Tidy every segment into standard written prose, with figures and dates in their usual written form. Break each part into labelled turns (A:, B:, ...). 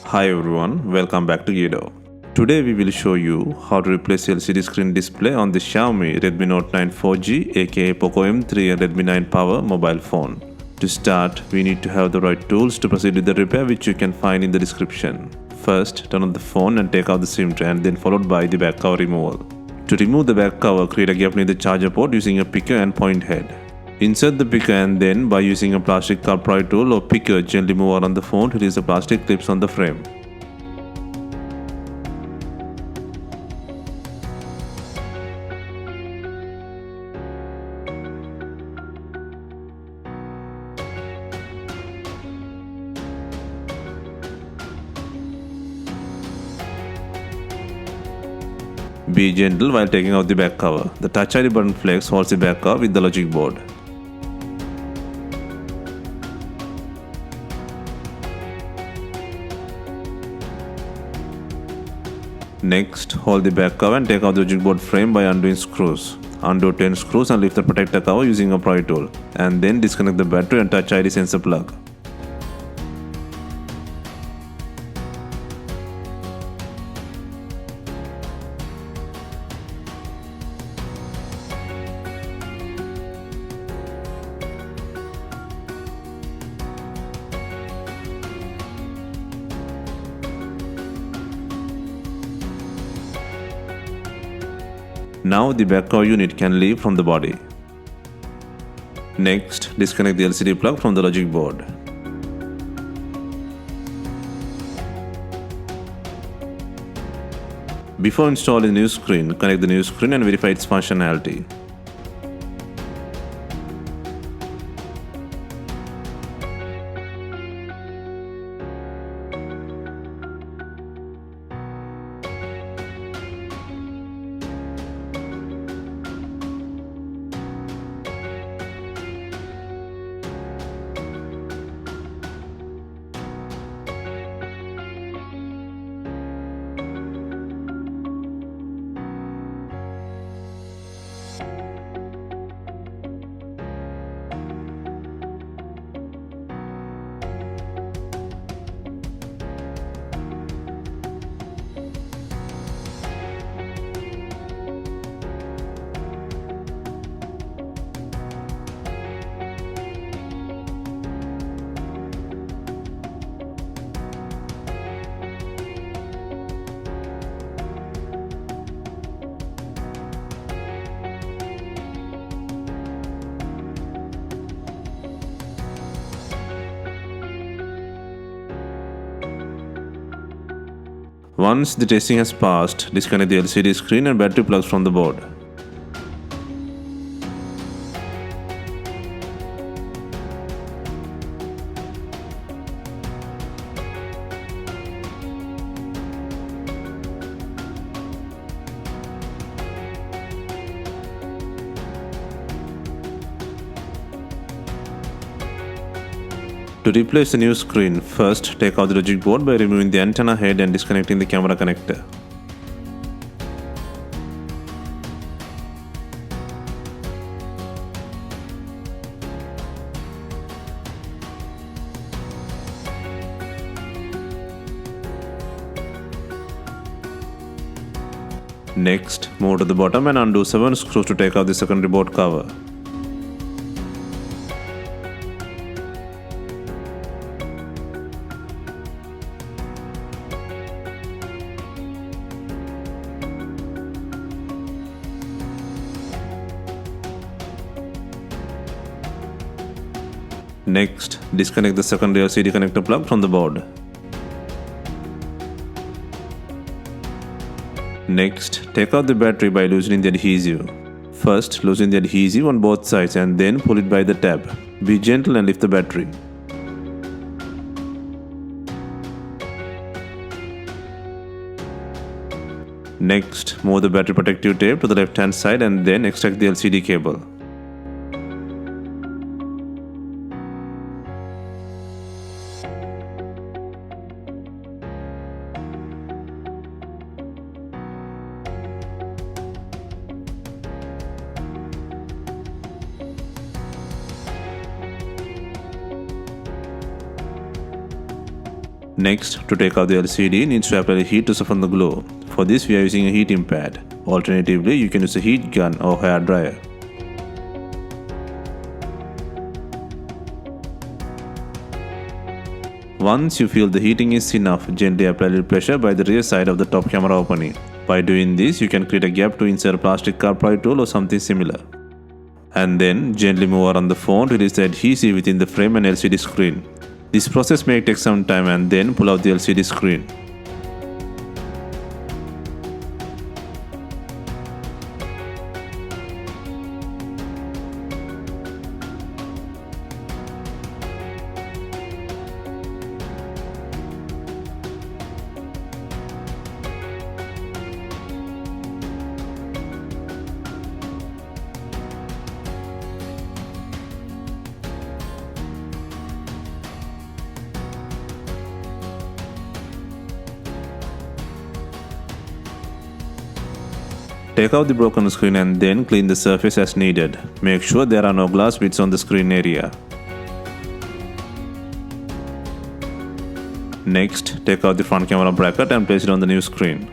A: Hi everyone, welcome back to Guido. Today we will show you how to replace LCD screen display on the Xiaomi Redmi Note 9 4G aka Poco M3 and Redmi 9 Power mobile phone. To start, we need to have the right tools to proceed with the repair, which you can find in the description. First, turn on the phone and take out the SIM tray and then followed by the back cover removal. To remove the back cover, create a gap near the charger port using a picker and point head. Insert the picker and then, by using a plastic car pry tool or picker, gently move around the phone to release the plastic clips on the frame. Be gentle while taking out the back cover. The Touch ID button flex holds the back cover with the logic board. Next, hold the back cover and take out the logic board frame by undoing screws. Undo 10 screws and lift the protector cover using a pry tool. And then disconnect the battery and Touch ID sensor plug. Now the back cover unit can leave from the body. Next, disconnect the LCD plug from the logic board. Before installing the new screen, connect the new screen and verify its functionality. Once the testing has passed, disconnect the LCD screen and battery plugs from the board. To replace the new screen, first take out the logic board by removing the antenna head and disconnecting the camera connector. Next, move to the bottom and undo 7 screws to take out the secondary board cover. Next, disconnect the secondary LCD connector plug from the board. Next, take out the battery by loosening the adhesive. First, loosen the adhesive on both sides and then pull it by the tab. Be gentle and lift the battery. Next, move the battery protective tape to the left hand side and then extract the LCD cable. Next, to take out the LCD, needs to apply heat to soften the glow. For this, we are using a heating pad. Alternatively, you can use a heat gun or hair dryer. Once you feel the heating is enough, gently apply a little pressure by the rear side of the top camera opening. By doing this, you can create a gap to insert a plastic car pry tool or something similar. And then, gently move around the phone to release the adhesive within the frame and LCD screen. This process may take some time, and then pull out the LCD screen. Take out the broken screen and then clean the surface as needed. Make sure there are no glass bits on the screen area. Next, take out the front camera bracket and place it on the new screen.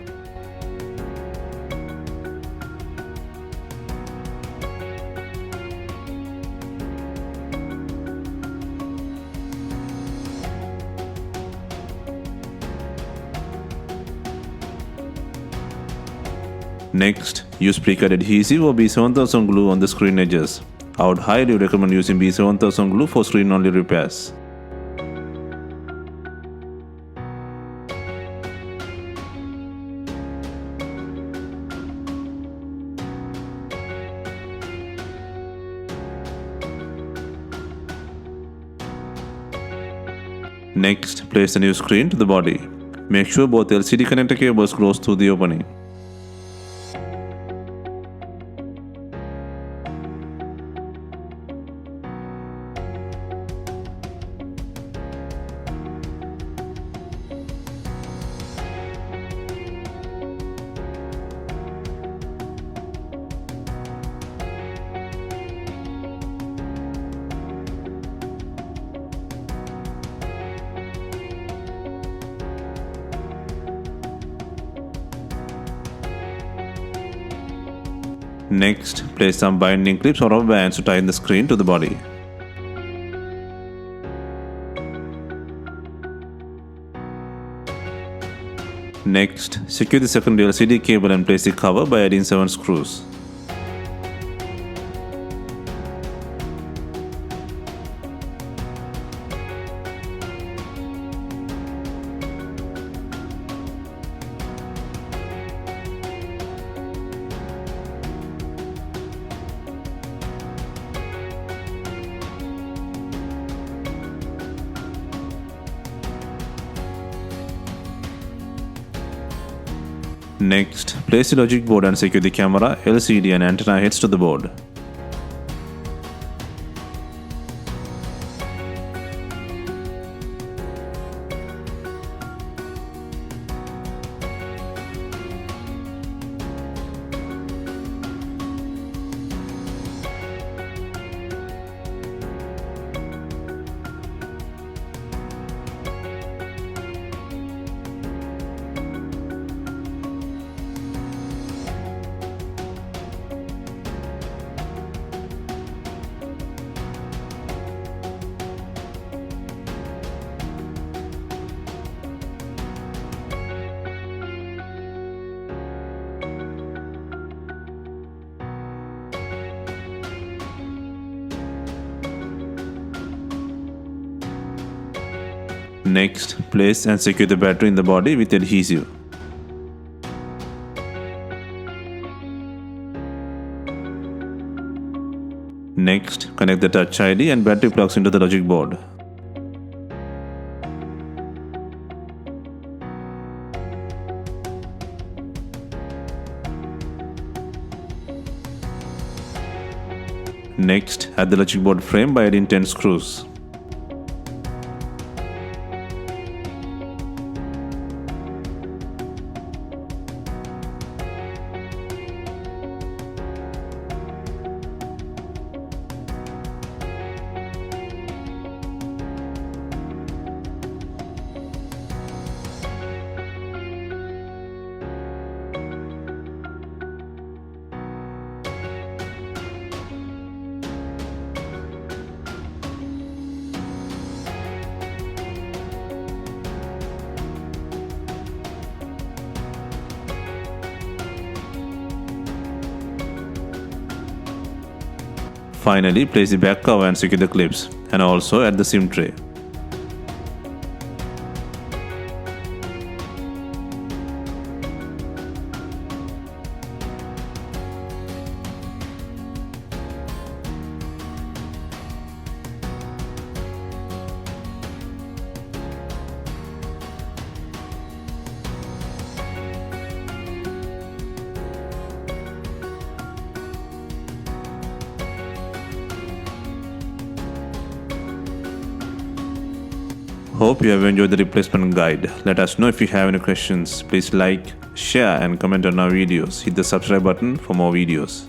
A: Next, use pre-cut adhesive or B7000 glue on the screen edges. I would highly recommend using B7000 glue for screen-only repairs. Next, place the new screen to the body. Make sure both LCD connector cables close through the opening. Next, place some binding clips or rubber bands to tighten the screen to the body. Next, secure the secondary LCD cable and place the cover by adding 7 screws. Next, place the logic board and secure the camera, LCD and antenna heads to the board. Next, place and secure the battery in the body with adhesive. Next, connect the Touch ID and battery plugs into the logic board. Next, add the logic board frame by adding 10 screws. Finally, place the back cover and secure the clips, and also add the SIM tray. Hope you have enjoyed the replacement guide. Let us know if you have any questions. Please like, share and comment on our videos. Hit the subscribe button for more videos.